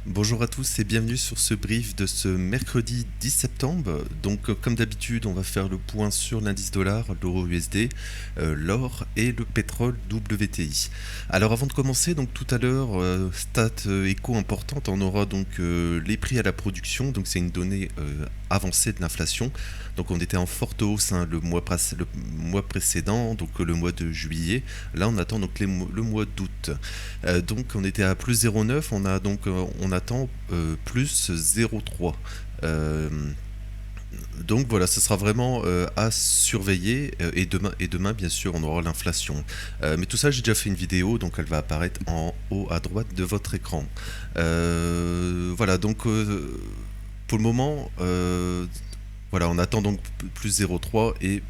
Bonjour à tous et bienvenue sur ce brief de ce mercredi 10 septembre. Donc comme d'habitude, on va faire le point sur l'indice dollar, l'euro USD, l'or et le pétrole WTI. Alors avant de commencer, donc tout à l'heure, stat éco importante, on aura donc les prix à la production, donc c'est une donnée avancée de l'inflation. Donc on était en forte hausse le mois précédent, donc le mois de juillet. Là on attend donc le mois d'août. Donc on était à plus 0,9, on attend plus 0,3. Euh, donc voilà, ce sera vraiment à surveiller et demain bien sûr on aura l'inflation. Mais tout ça j'ai déjà fait une vidéo donc elle va apparaître en haut à droite de votre écran. Voilà donc pour le moment voilà, on attend donc plus 0,3 et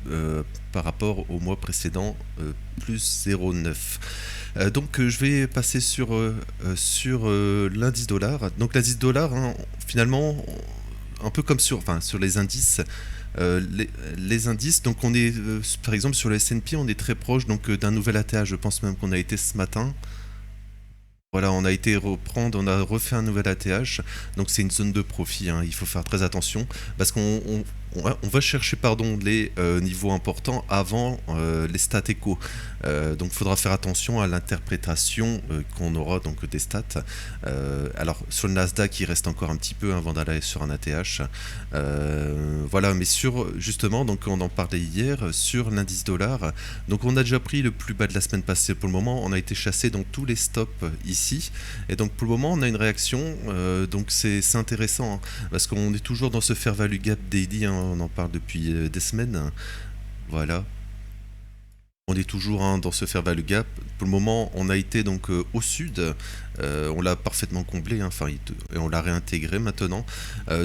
par rapport au mois précédent plus 0,9. Je vais passer sur l'indice dollar. Donc l'indice dollar, hein, finalement, un peu comme sur les indices, les indices, donc on est par exemple sur le S&P, on est très proche donc d'un nouvel ATH. Je pense même qu'on a été ce matin. Voilà, on a été reprendre, on a refait un nouvel ATH, donc c'est une zone de profit, hein, il faut faire très attention, parce on va chercher les niveaux importants avant les stats éco. Donc il faudra faire attention à l'interprétation qu'on aura donc des stats. Alors sur le Nasdaq, il reste encore un petit peu avant d'aller sur un ATH. Voilà, mais justement, donc on en parlait hier, sur l'indice dollar, donc on a déjà pris le plus bas de la semaine passée. Pour le moment, on a été chassé dans tous les stops ici. Et donc pour le moment, on a une réaction. Donc c'est intéressant, hein, parce qu'on est toujours dans ce fair value gap daily, hein, on en parle depuis des semaines. Voilà. On est toujours, hein, dans ce fair value gap. Pour le moment, on a été donc au sud. On l'a parfaitement comblé, hein, et on l'a réintégré maintenant.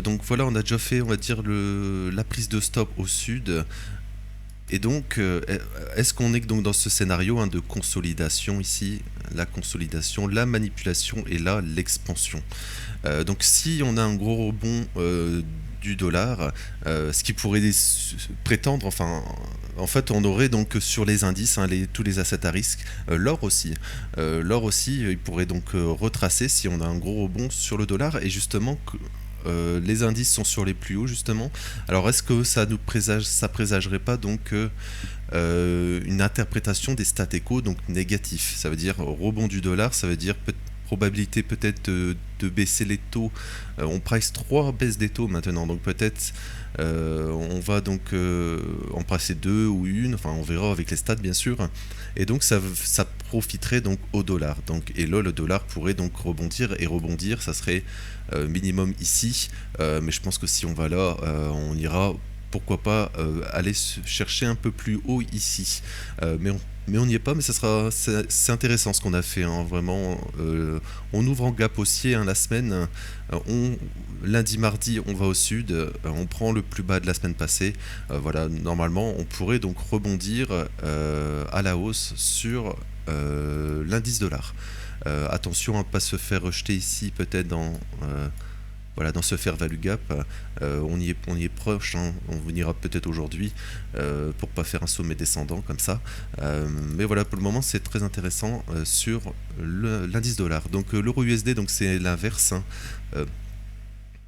Donc voilà, on a déjà fait, on va dire, la prise de stop au sud. Et donc, est-ce qu'on est donc dans ce scénario, hein, de consolidation ici, la consolidation, la manipulation et là l'expansion. Donc si on a un gros rebond du dollar, ce qui pourrait prétendre, enfin, en fait, on aurait donc sur les indices, hein, tous les assets à risque, l'or aussi, il pourrait donc retracer si on a un gros rebond sur le dollar et justement les indices sont sur les plus hauts justement. Alors est-ce que ça présagerait pas donc une interprétation des stats éco donc négatif? Ça veut dire rebond du dollar, ça veut dire probabilité peut-être de baisser les taux. On price 3 baisses des taux maintenant, donc peut-être on va donc en passer 2 ou une, enfin on verra avec les stats bien sûr. Et donc ça profiterait donc au dollar. Donc, et là le dollar pourrait donc rebondir, ça serait minimum ici. Mais je pense que si on va là, on ira pourquoi pas aller chercher un peu plus haut ici. Mais on n'y est pas, mais c'est intéressant ce qu'on a fait, hein, vraiment. On ouvre en gap haussier, hein, la semaine. Lundi, mardi, on va au sud. On prend le plus bas de la semaine passée. Voilà, normalement, on pourrait donc rebondir à la hausse sur l'indice dollar. Attention à ne pas se faire rejeter ici, peut-être voilà, dans ce fair value gap. On y est proche, hein, on ira peut-être aujourd'hui pour pas faire un sommet descendant comme ça. Mais voilà, pour le moment, c'est très intéressant sur l'indice dollar. Donc l'euro USD, donc c'est l'inverse, hein.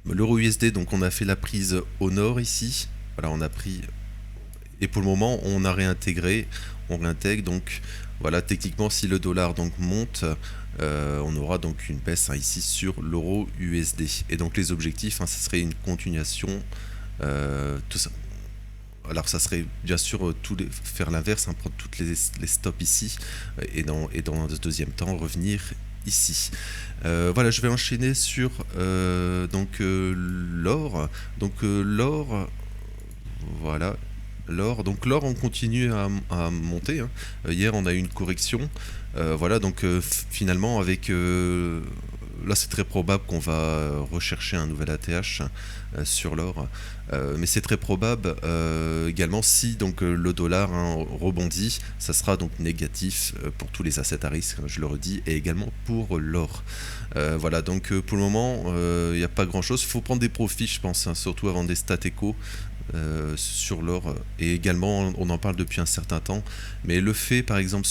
L'euro USD, donc on a fait la prise au nord ici. Voilà, on a pris et pour le moment, on réintègre. Donc voilà, techniquement, si le dollar donc monte, on aura donc une baisse, hein, ici sur l'euro USD. Et donc les objectifs, hein, ça serait une continuation. Tout ça. Alors ça serait bien sûr faire l'inverse, hein, prendre toutes les stops ici et dans un deuxième temps revenir ici. Voilà, je vais enchaîner sur l'or. L'or, voilà, l'or, on continue à monter, hein. Hier, on a eu une correction. Voilà, donc finalement, là, c'est très probable qu'on va rechercher un nouvel ATH sur l'or. Mais c'est très probable également si donc le dollar, hein, rebondit, ça sera donc négatif pour tous les assets à risque, je le redis, et également pour l'or. Voilà, donc pour le moment, il n'y a pas grand-chose. Il faut prendre des profits, je pense, hein, surtout avant des stats éco. Sur l'or, et également on en parle depuis un certain temps, mais le fait par exemple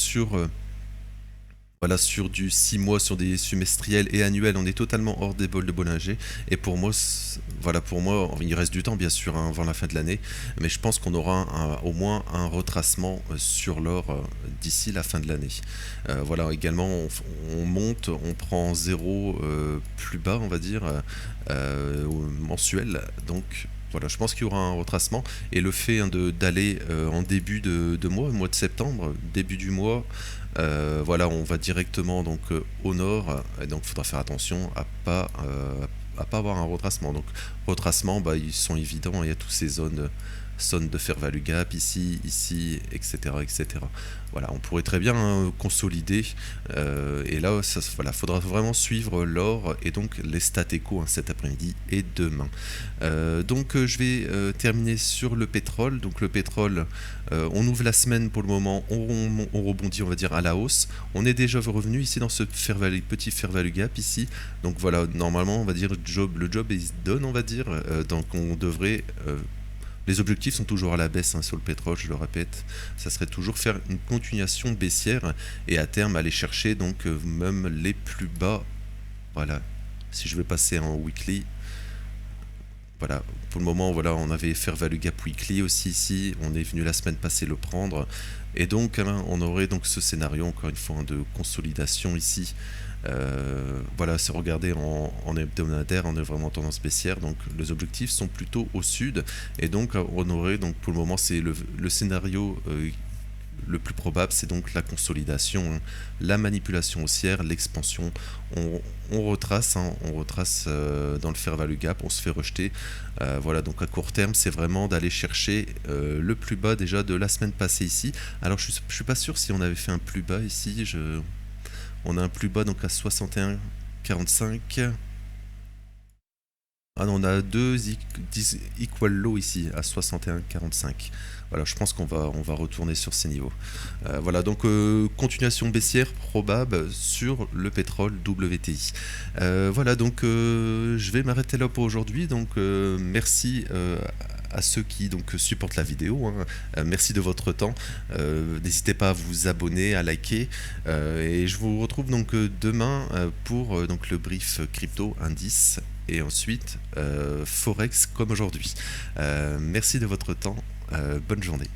Voilà, sur du 6 mois, sur des semestriels et annuels, on est totalement hors des bols de Bollinger. Et pour moi, voilà, pour moi, il reste du temps bien sûr hein, avant la fin de l'année, mais je pense qu'on aura au moins un retracement sur l'or d'ici la fin de l'année. Voilà, également, on monte, on prend zéro plus bas, on va dire, mensuel. Donc voilà, je pense qu'il y aura un retracement et le fait hein, d'aller en début de mois, mois de septembre, début du mois, voilà, on va directement donc au nord, et donc il faudra faire attention à pas avoir un retracement. Donc retracement, bah, ils sont évidents, il y a toutes ces zones de fair value gap ici, etc., etc. Voilà, on pourrait très bien hein, consolider et là, voilà, faudra vraiment suivre l'or et donc les stats éco hein, cet après-midi et demain. Donc je vais terminer sur le pétrole. Donc le pétrole, on ouvre la semaine pour le moment, on rebondit on va dire à la hausse. On est déjà revenu ici dans ce petit fair value gap ici. Donc voilà, normalement on va dire le job est done on va dire. Donc on devrait les objectifs sont toujours à la baisse hein, sur le pétrole, je le répète. Ça serait toujours faire une continuation baissière et à terme aller chercher donc même les plus bas. Voilà. Si je vais passer en weekly, voilà, pour le moment, voilà, on avait Fair Value Gap Weekly aussi ici, on est venu la semaine passée le prendre, et donc hein, on aurait donc ce scénario, encore une fois, hein, de consolidation ici. Voilà, c'est regardé en hebdomadaire, on est vraiment en tendance baissière, donc les objectifs sont plutôt au sud, et donc on aurait, donc pour le moment, c'est le scénario le plus probable, c'est donc la consolidation, hein, la manipulation haussière, l'expansion. On retrace, hein, on retrace dans le fair value gap, on se fait rejeter. Voilà, donc à court terme, c'est vraiment d'aller chercher le plus bas déjà de la semaine passée ici. Alors je suis pas sûr si on avait fait un plus bas ici. On a un plus bas donc à 61,45. Ah non, on a deux equal low ici à 61,45. Voilà, je pense on va retourner sur ces niveaux. Voilà, donc continuation baissière probable sur le pétrole WTI. Voilà, donc je vais m'arrêter là pour aujourd'hui. Donc merci à ceux qui donc supportent la vidéo. Hein. Merci de votre temps. N'hésitez pas à vous abonner, à liker. Et je vous retrouve donc demain pour donc le brief crypto indice et ensuite Forex comme aujourd'hui. Merci de votre temps. Bonne journée.